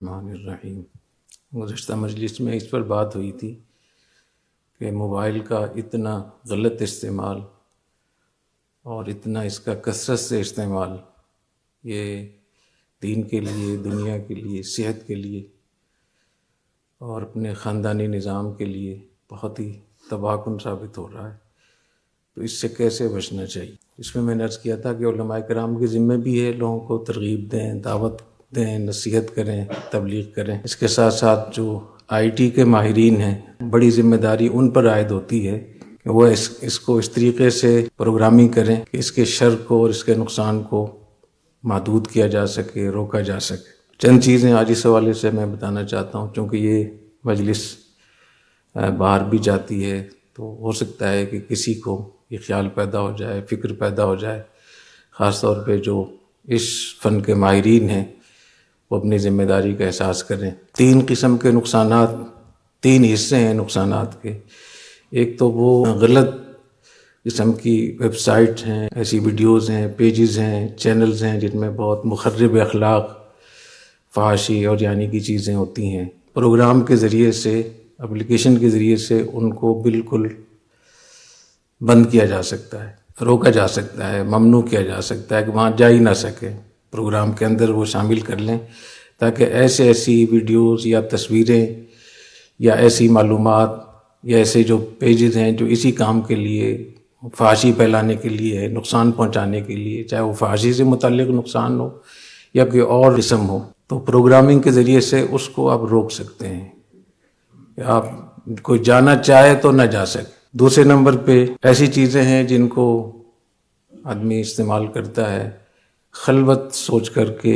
الرحمن الرحیم۔ گزشتہ مجلس میں اس پر بات ہوئی تھی کہ موبائل کا اتنا غلط استعمال اور اتنا اس کا کثرت سے استعمال یہ دین کے لیے، دنیا کے لیے، صحت کے لیے اور اپنے خاندانی نظام کے لیے بہت ہی تباہ کن ثابت ہو رہا ہے۔ تو اس سے کیسے بچنا چاہیے؟ اس میں نے عرض کیا تھا کہ علماء کرام کے ذمہ بھی ہے لوگوں کو ترغیب دیں، دعوت دیں، نصیحت کریں، تبلیغ کریں۔ اس کے ساتھ ساتھ جو آئی ٹی کے ماہرین ہیں، بڑی ذمہ داری ان پر عائد ہوتی ہے کہ وہ اس کو اس طریقے سے پروگرامنگ کریں کہ اس کے شر کو اور اس کے نقصان کو محدود کیا جا سکے، روکا جا سکے۔ چند چیزیں آج اس حوالے سے میں بتانا چاہتا ہوں، چونکہ یہ مجلس باہر بھی جاتی ہے تو ہو سکتا ہے کہ کسی کو یہ خیال پیدا ہو جائے، فکر پیدا ہو جائے، خاص طور پہ جو اس فن کے ماہرین ہیں وہ اپنی ذمہ داری کا احساس کریں۔ 3 قسم کے نقصانات، 3 حصے ہیں نقصانات کے۔ ایک تو وہ غلط قسم کی ویب سائٹ ہیں، ایسی ویڈیوز ہیں، پیجز ہیں، چینلز ہیں جن میں بہت مخرب اخلاق، فحاشی اور یعنی کی چیزیں ہوتی ہیں۔ پروگرام کے ذریعے سے، اپلیکیشن کے ذریعے سے ان کو بالکل بند کیا جا سکتا ہے، روکا جا سکتا ہے، ممنوع کیا جا سکتا ہے کہ وہاں جا ہی نہ سکے، پروگرام کے اندر وہ شامل کر لیں تاکہ ایسی ویڈیوز یا تصویریں یا ایسی معلومات یا ایسے جو پیجز ہیں جو اسی کام کے لیے، فحاشی پھیلانے کے لیے، نقصان پہنچانے کے لیے، چاہے وہ فحاشی سے متعلق نقصان ہو یا کوئی اور قسم ہو، تو پروگرامنگ کے ذریعے سے اس کو آپ روک سکتے ہیں کہ آپ کوئی جانا چاہے تو نہ جا سکے۔ دوسرے نمبر پہ ایسی چیزیں ہیں جن کو آدمی استعمال کرتا ہے خلوت سوچ کر کے،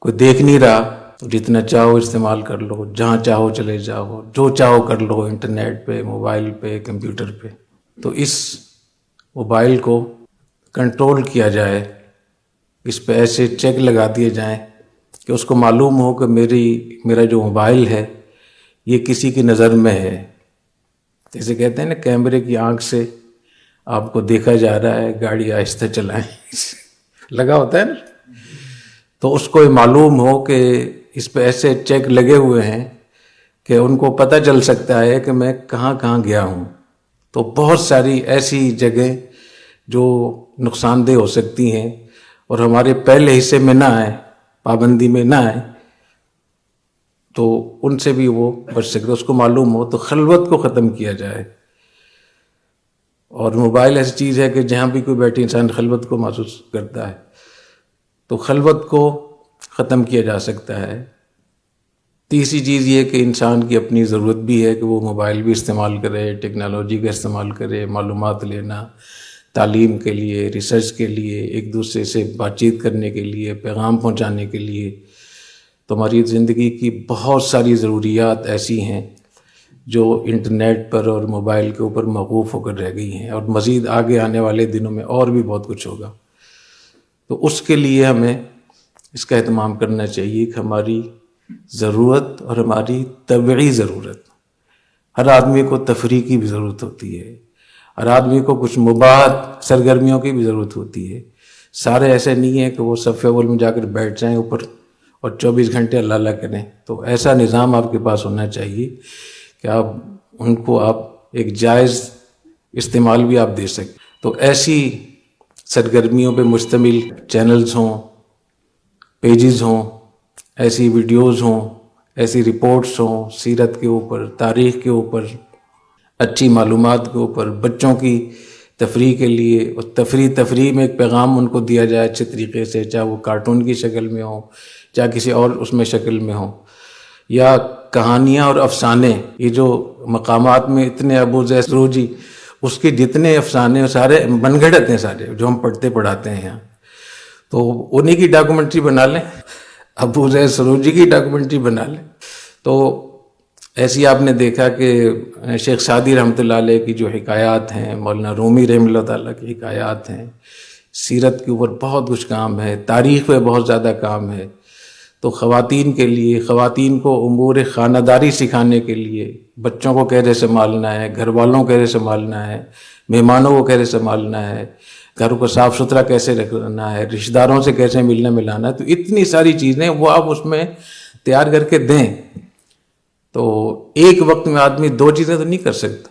کوئی دیکھ نہیں رہا تو جتنا چاہو استعمال کر لو، جہاں چاہو چلے جاؤ، جو چاہو کر لو، انٹرنیٹ پہ، موبائل پہ، کمپیوٹر پہ۔ تو اس موبائل کو کنٹرول کیا جائے، اس پہ ایسے چیک لگا دیے جائیں کہ اس کو معلوم ہو کہ میرا جو موبائل ہے یہ کسی کی نظر میں ہے۔ جیسے کہتے ہیں نا، کیمرے کی آنکھ سے آپ کو دیکھا جا رہا ہے، گاڑی آہستہ چلائیں لگا ہوتا ہے نا، تو اس کو معلوم ہو کہ اس پہ ایسے چیک لگے ہوئے ہیں کہ ان کو پتہ چل سکتا ہے کہ میں کہاں کہاں گیا ہوں۔ تو بہت ساری ایسی جگہیں جو نقصان دہ ہو سکتی ہیں اور ہمارے پہلے حصے میں نہ آئیں، پابندی میں نہ آئیں، تو ان سے بھی وہ بچ سکتے، اس کو معلوم ہو تو خلوت کو ختم کیا جائے۔ اور موبائل ایسی چیز ہے کہ جہاں بھی کوئی بیٹھے انسان خلوت کو محسوس کرتا ہے، تو خلوت کو ختم کیا جا سکتا ہے۔ تیسری چیز یہ کہ انسان کی اپنی ضرورت بھی ہے کہ وہ موبائل بھی استعمال کرے، ٹیکنالوجی کا استعمال کرے، معلومات لینا، تعلیم کے لیے، ریسرچ کے لیے، ایک دوسرے سے بات چیت کرنے کے لیے، پیغام پہنچانے کے لیے۔ تو ہماری زندگی کی بہت ساری ضروریات ایسی ہیں جو انٹرنیٹ پر اور موبائل کے اوپر موقوف ہو کر رہ گئی ہیں، اور مزید آگے آنے والے دنوں میں اور بھی بہت کچھ ہوگا۔ تو اس کے لیے ہمیں اس کا اہتمام کرنا چاہیے کہ ہماری ضرورت اور ہماری طبعی ضرورت، ہر آدمی کو تفریح کی بھی ضرورت ہوتی ہے، ہر آدمی کو کچھ مباح سرگرمیوں کی بھی ضرورت ہوتی ہے۔ سارے ایسے نہیں ہیں کہ وہ صف اول میں جا کر بیٹھ جائیں اوپر اور 24 گھنٹے اللہ اللہ کریں۔ تو ایسا نظام آپ کے پاس ہونا چاہیے کہ ان کو آپ ایک جائز استعمال بھی آپ دے سکیں۔ تو ایسی سرگرمیوں پہ مشتمل چینلز ہوں، پیجز ہوں، ایسی ویڈیوز ہوں، ایسی رپورٹس ہوں، سیرت کے اوپر، تاریخ کے اوپر، اچھی معلومات کے اوپر، بچوں کی تفریح کے لیے، اور تفریح میں ایک پیغام ان کو دیا جائے اچھے طریقے سے، چاہے وہ کارٹون کی شکل میں ہو، چاہے کسی اور اس میں شکل میں ہو، یا کہانیاں اور افسانے۔ یہ جو مقامات میں اتنے ابو زید سروجی، اس کے جتنے افسانے سارے من گھڑت ہیں، سارے جو ہم پڑھتے پڑھاتے ہیں یہاں، تو انہی کی ڈاکومنٹری بنا لیں، ابو زید سروجی کی ڈاکومنٹری بنا لیں۔ تو ایسی آپ نے دیکھا کہ شیخ سعدی رحمۃ اللہ علیہ کی جو حکایات ہیں، مولانا رومی رحمۃ اللہ تعالیٰ کی حکایات ہیں، سیرت کے اوپر بہت کچھ کام ہے، تاریخ پہ بہت زیادہ کام ہے۔ تو خواتین کے لیے، خواتین کو امور خانہ داری سکھانے کے لیے، بچوں کو کیسے سنبھالنا ہے، گھر والوں کو کیسے سنبھالنا ہے، مہمانوں کو کیسے سنبھالنا ہے، گھر کو صاف ستھرا کیسے رکھنا ہے، رشتہ داروں سے کیسے ملنا ملانا ہے، تو اتنی ساری چیزیں وہ آپ اس میں تیار کر کے دیں تو ایک وقت میں آدمی 2 چیزیں تو نہیں کر سکتا.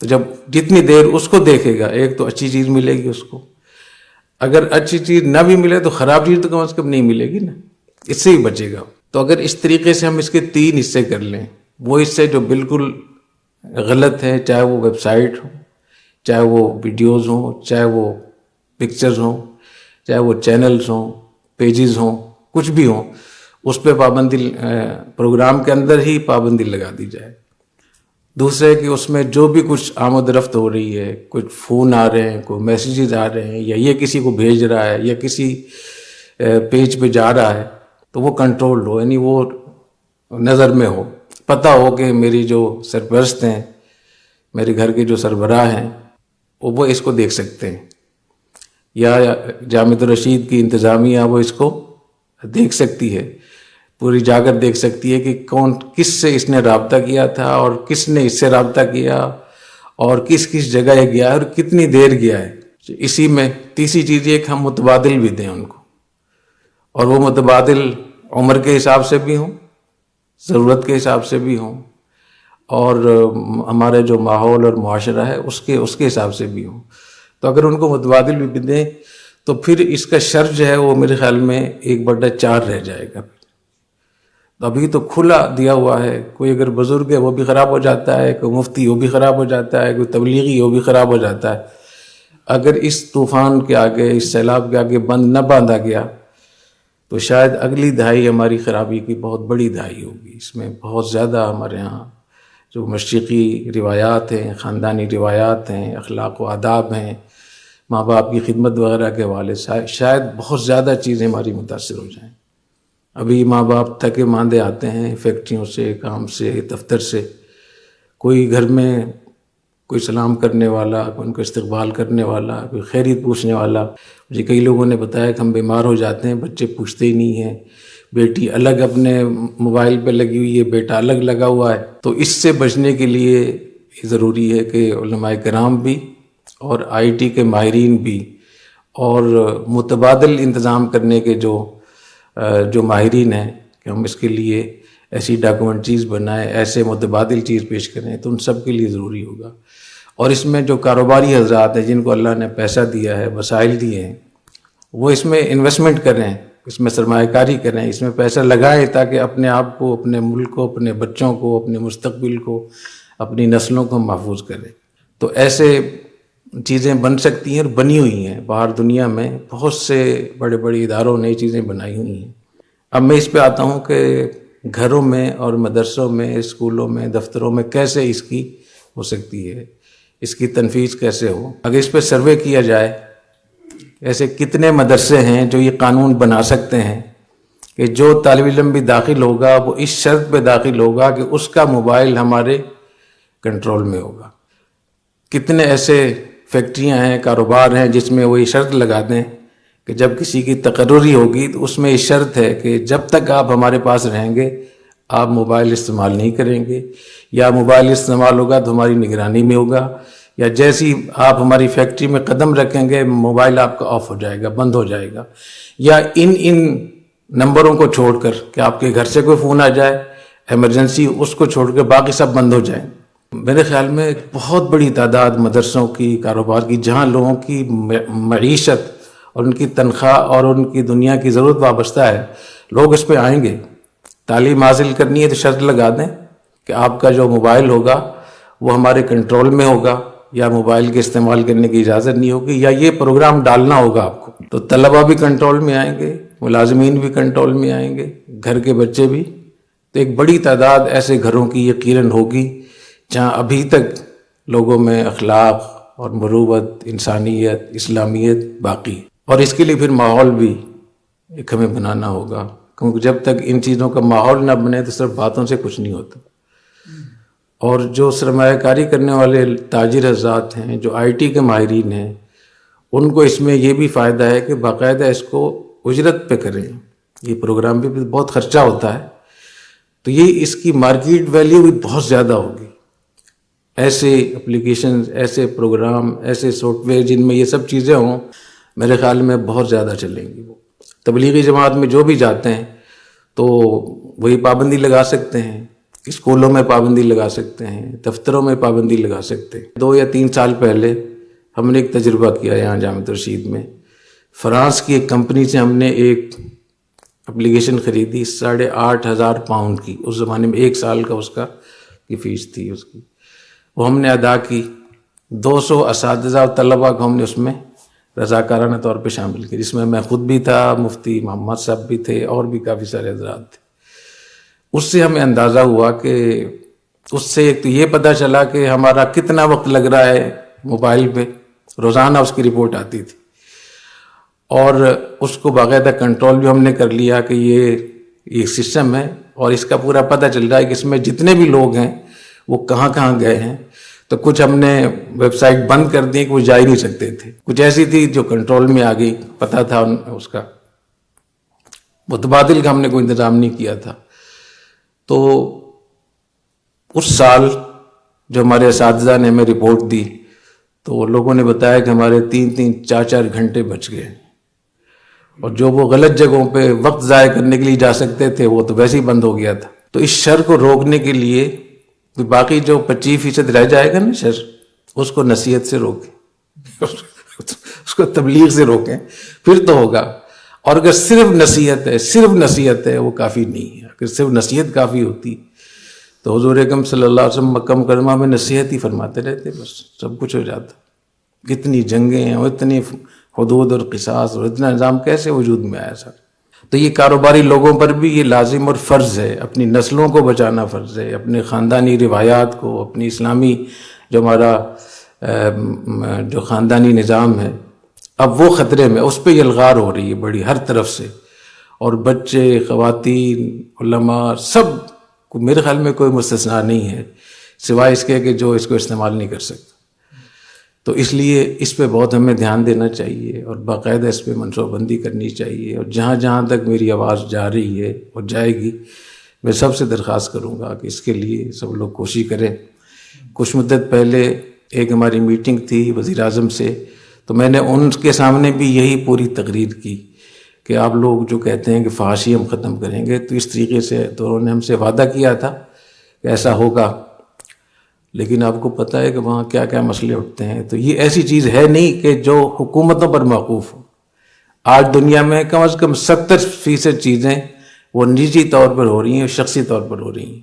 تو جب جتنی دیر اس کو دیکھے گا، ایک تو اچھی چیز ملے گی اس کو، اگر اچھی چیز نہ بھی ملے تو خراب چیز تو کم از کم نہیں ملے گی نا، اس سے ہی بچے گا. تو اگر اس طریقے سے ہم اس کے 3 حصے کر لیں، وہ حصے جو بالکل غلط ہیں، چاہے وہ ویب سائٹ ہو، چاہے وہ ویڈیوز ہوں، چاہے وہ پکچرز ہوں، چاہے وہ چینلز ہوں، پیجز ہوں، کچھ بھی ہوں، اس پہ پابندی پروگرام کے اندر ہی پابندی لگا دی جائے. دوسرے کہ اس میں جو بھی کچھ آمد رفت ہو رہی ہے، کچھ فون آ رہے ہیں، کوئی میسیجز آ رہے ہیں، یا یہ کسی کو بھیج رہا ہے یا کسی پیج پہ جا رہا ہے، تو وہ کنٹرول ہو، یعنی وہ نظر میں ہو، پتہ ہو کہ میری جو سرپرست ہیں، میرے گھر کے جو سربراہ ہیں، وہ اس کو دیکھ سکتے ہیں، یا جامعۃ الرشید کی انتظامیہ وہ اس کو دیکھ سکتی ہے، پوری جا کر دیکھ سکتی ہے کہ کس سے اس نے رابطہ کیا تھا اور کس نے اس سے رابطہ کیا اور کس جگہ یہ گیا ہے اور کتنی دیر گیا ہے. اسی میں تیسری چیز یہ کہ ہم متبادل بھی دیں ان کو، اور وہ متبادل عمر کے حساب سے بھی ہوں، ضرورت کے حساب سے بھی ہوں، اور ہمارے جو ماحول اور معاشرہ ہے اس کے حساب سے بھی ہوں. تو اگر ان کو متبادل بھی دیں تو پھر اس کا شر جو ہے وہ میرے خیال میں 1/4 رہ جائے گا. تو ابھی تو کھلا دیا ہوا ہے، کوئی اگر بزرگ ہے وہ بھی خراب ہو جاتا ہے، کوئی مفتی وہ بھی خراب ہو جاتا ہے، کوئی تبلیغی وہ بھی خراب ہو جاتا ہے. اگر اس طوفان کے آگے، اس سیلاب کے آگے بند نہ باندھا گیا تو شاید اگلی دہائی ہماری خرابی کی بہت بڑی دہائی ہوگی. اس میں بہت زیادہ ہمارے ہاں جو مشرقی روایات ہیں، خاندانی روایات ہیں، اخلاق و آداب ہیں، ماں باپ کی خدمت وغیرہ کے حوالے سے شاید بہت زیادہ چیزیں ہماری متاثر ہو جائیں. ابھی ماں باپ تھکے ماندے آتے ہیں فیکٹریوں سے، کام سے، دفتر سے، کوئی گھر میں کوئی سلام کرنے والا، کوئی ان کو استقبال کرنے والا، کوئی خیریت پوچھنے والا. مجھے کئی لوگوں نے بتایا کہ ہم بیمار ہو جاتے ہیں، بچے پوچھتے ہی نہیں ہیں، بیٹی الگ اپنے موبائل پہ لگی ہوئی ہے، بیٹا الگ لگا ہوا ہے. تو اس سے بچنے کے لیے ضروری ہے کہ علماء کرام بھی اور IT کے ماہرین بھی اور متبادل انتظام کرنے کے جو ماہرین ہیں کہ ہم اس کے لیے ایسی ڈاکیومنٹریز بنائیں، ایسے متبادل چیز پیش کریں، تو ان سب کے لیے ضروری ہوگا. اور اس میں جو کاروباری حضرات ہیں جن کو اللہ نے پیسہ دیا ہے، وسائل دیے ہیں، وہ اس میں انویسٹمنٹ کریں، اس میں سرمایہ کاری کریں، اس میں پیسہ لگائیں تاکہ اپنے آپ کو، اپنے ملک کو، اپنے بچوں کو، اپنے مستقبل کو، اپنی نسلوں کو محفوظ کریں. تو ایسے چیزیں بن سکتی ہیں اور بنی ہوئی ہیں. باہر دنیا میں بہت سے بڑے بڑے اداروں نے چیزیں بنائی ہوئی ہیں. اب میں اس پہ آتا ہوں کہ گھروں میں اور مدرسوں میں، اسکولوں میں، دفتروں میں کیسے اس کی ہو سکتی ہے، اس کی تنفیذ کیسے ہو. اگر اس پہ سروے کیا جائے، ایسے کتنے مدرسے ہیں جو یہ قانون بنا سکتے ہیں کہ جو طالب علم بھی داخل ہوگا وہ اس شرط پہ داخل ہوگا کہ اس کا موبائل ہمارے کنٹرول میں ہوگا. کتنے ایسے فیکٹریاں ہیں، کاروبار ہیں جس میں وہ یہ شرط لگا دیں کہ جب کسی کی تقرری ہوگی تو اس میں یہ شرط ہے کہ جب تک آپ ہمارے پاس رہیں گے آپ موبائل استعمال نہیں کریں گے، یا موبائل استعمال ہوگا تو ہماری نگرانی میں ہوگا، یا جیسی آپ ہماری فیکٹری میں قدم رکھیں گے موبائل آپ کا آف ہو جائے گا، بند ہو جائے گا. یا ان نمبروں کو چھوڑ کر کہ آپ کے گھر سے کوئی فون آ جائے ایمرجنسی، اس کو چھوڑ کے باقی سب بند ہو جائیں. میرے خیال میں ایک بہت بڑی تعداد مدرسوں کی، کاروبار کی، جہاں لوگوں کی معیشت اور ان کی تنخواہ اور ان کی دنیا کی ضرورت وابستہ ہے، لوگ اس پہ آئیں گے. تعلیم حاصل کرنی ہے تو شرط لگا دیں کہ آپ کا جو موبائل ہوگا وہ ہمارے کنٹرول میں ہوگا، یا موبائل کے استعمال کرنے کی اجازت نہیں ہوگی، یا یہ پروگرام ڈالنا ہوگا آپ کو. تو طلبہ بھی کنٹرول میں آئیں گے، ملازمین بھی کنٹرول میں آئیں گے، گھر کے بچے بھی. تو ایک بڑی تعداد ایسے گھروں کی یقیناً ہوگی جہاں ابھی تک لوگوں میں اخلاق اور مروت، انسانیت، اسلامیت باقی. اور اس کے لیے پھر ماحول بھی ایک ہمیں بنانا ہوگا، کیونکہ جب تک ان چیزوں کا ماحول نہ بنے تو صرف باتوں سے کچھ نہیں ہوتا. اور جو سرمایہ کاری کرنے والے تاجر حضرات ہیں، جو IT کے ماہرین ہیں، ان کو اس میں یہ بھی فائدہ ہے کہ باقاعدہ اس کو اجرت پہ کریں. یہ پروگرام بھی بہت خرچہ ہوتا ہے، تو یہ اس کی مارکیٹ ویلیو بھی بہت زیادہ ہوگی. ایسے اپلیکیشنز، ایسے پروگرام، ایسے سافٹ ویئر جن میں یہ سب چیزیں ہوں، میرے خیال میں بہت زیادہ چلیں گی. وہ تبلیغی جماعت میں جو بھی جاتے ہیں تو وہی پابندی لگا سکتے ہیں، اسکولوں میں پابندی لگا سکتے ہیں، دفتروں میں پابندی لگا سکتے ہیں۔ 2 یا 3 سال پہلے ہم نے ایک تجربہ کیا یہاں جامعۃ الرشید میں، فرانس کی ایک کمپنی سے ہم نے ایک اپلیکیشن خریدی 8,500 پاؤنڈ کی، اس زمانے میں 1 سال کا اس کا کی فیس تھی اس کی، وہ ہم نے ادا کی۔ 200 اساتذہ اور طلباء کو ہم نے اس میں رضاکارانہ طور پہ شامل کیا، جس میں خود بھی تھا، مفتی محمد صاحب بھی تھے، اور بھی کافی سارے حضرات تھے۔ اس سے ہمیں اندازہ ہوا کہ اس سے ایک تو یہ پتہ چلا کہ ہمارا کتنا وقت لگ رہا ہے موبائل پہ، روزانہ اس کی رپورٹ آتی تھی، اور اس کو باقاعدہ کنٹرول بھی ہم نے کر لیا کہ یہ سسٹم ہے، اور اس کا پورا پتہ چل رہا ہے کہ اس میں جتنے بھی لوگ ہیں وہ کہاں کہاں گئے ہیں۔ تو کچھ ہم نے ویب سائٹ بند کر دی کہ وہ جا ہی نہیں سکتے تھے، کچھ ایسی تھی جو کنٹرول میں آ گئی، پتہ تھا اس کا، متبادل کا ہم نے کوئی انتظام نہیں کیا تھا۔ تو اس سال جو ہمارے اساتذہ نے ہمیں رپورٹ دی تو لوگوں نے بتایا کہ ہمارے 3-3 4-4 گھنٹے بچ گئے، اور جو وہ غلط جگہوں پہ وقت ضائع کرنے کے لیے جا سکتے تھے وہ تو ویسے ہی بند ہو گیا تھا۔ تو اس شر کو روکنے کے لیے باقی جو 25% رہ جائے گا نا شر، اس کو نصیحت سے روکیں، اس کو تبلیغ سے روکیں، پھر تو ہوگا۔ اور اگر صرف نصیحت ہے وہ کافی نہیں ہے۔ اگر صرف نصیحت کافی ہوتی تو حضور اکرم صلی اللہ علیہ وسلم مکہ مکرمہ میں نصیحت ہی فرماتے رہتے، بس سب کچھ ہو جاتا۔ اتنی جنگیں اور اتنی حدود اور قصاص اور اتنا نظام کیسے وجود میں آیا سر؟ تو یہ کاروباری لوگوں پر بھی یہ لازم اور فرض ہے، اپنی نسلوں کو بچانا فرض ہے، اپنے خاندانی روایات کو، اپنی اسلامی جو ہمارا جو خاندانی نظام ہے، اب وہ خطرے میں، اس پہ یلغار ہو رہی ہے بڑی ہر طرف سے، اور بچے، خواتین، علماء، سب کو میرے خیال میں کوئی مستثنا نہیں ہے سوائے اس کے کہ جو اس کو استعمال نہیں کر سکتا۔ تو اس لیے اس پہ بہت ہمیں دھیان دینا چاہیے، اور باقاعدہ اس پہ منصوبہ بندی کرنی چاہیے، اور جہاں جہاں تک میری آواز جا رہی ہے اور جائے گی، میں سب سے درخواست کروں گا کہ اس کے لیے سب لوگ کوشش کریں۔ کچھ مدت پہلے ایک ہماری میٹنگ تھی وزیر اعظم سے، تو میں نے ان کے سامنے بھی یہی پوری تقریر کی کہ آپ لوگ جو کہتے ہیں کہ فحاشی ہم ختم کریں گے، تو اس طریقے سے تو انہوں نے ہم سے وعدہ کیا تھا کہ ایسا ہوگا، لیکن آپ کو پتہ ہے کہ وہاں کیا کیا مسئلے اٹھتے ہیں۔ تو یہ ایسی چیز ہے نہیں کہ جو حکومتوں پر موقوف ہو۔ آج دنیا میں کم از کم 70% چیزیں وہ نجی طور پر ہو رہی ہیں، شخصی طور پر ہو رہی ہیں۔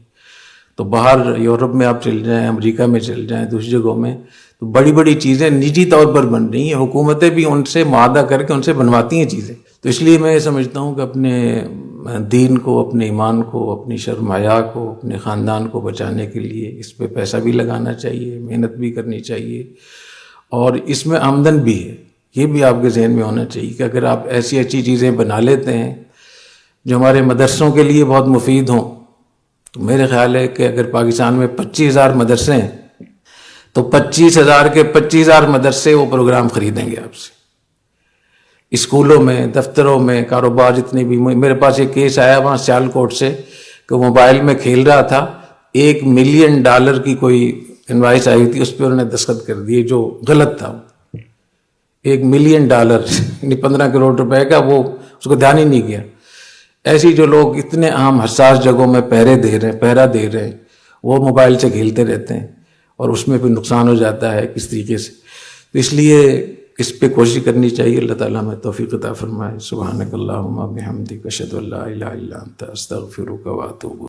تو باہر یورپ میں آپ چل جائیں، امریکہ میں چل جائیں، دوسری جگہوں میں، تو بڑی بڑی چیزیں نجی طور پر بن رہی ہیں، حکومتیں بھی ان سے معاہدہ کر کے ان سے بنواتی ہیں چیزیں۔ تو اس لیے میں سمجھتا ہوں کہ اپنے دین کو، اپنے ایمان کو، اپنی شرم حیا کو، اپنے خاندان کو بچانے کے لیے اس پہ پیسہ بھی لگانا چاہیے، محنت بھی کرنی چاہیے، اور اس میں آمدن بھی ہے۔ یہ بھی آپ کے ذہن میں ہونا چاہیے کہ اگر آپ ایسی اچھی چیزیں بنا لیتے ہیں جو ہمارے مدرسوں کے لیے بہت مفید ہوں، تو میرے خیال ہے کہ اگر پاکستان میں 25,000 مدرسے ہیں تو 25,000 کے 25,000 مدرسے وہ پروگرام خریدیں گے آپ سے، اسکولوں میں، دفتروں میں، کاروبار جتنے بھی۔ میرے پاس ایک کیس آیا وہاں سیالکوٹ سے کہ موبائل میں کھیل رہا تھا، $1 ملین کی کوئی انوائس آئی تھی، اس پہ انہوں نے دستخط کر دیے جو غلط تھا۔ $1 ملین یعنی 15 کروڑ روپے کا، وہ اس کو دھیان ہی نہیں کیا۔ ایسی جو لوگ اتنے عام حساس جگہوں میں پہرا دے رہے ہیں، وہ موبائل سے کھیلتے رہتے ہیں، اور اس میں پھر نقصان ہو جاتا ہے کس طریقے سے۔ تو اس لیے اس پہ کوشش کرنی چاہیے۔ اللہ تعالیٰ ہمیں توفیق عطا فرمائے۔ سبحانک اللہم و بحمدک، اشہد ان لا الہ الا انت، استغفرک و اتوب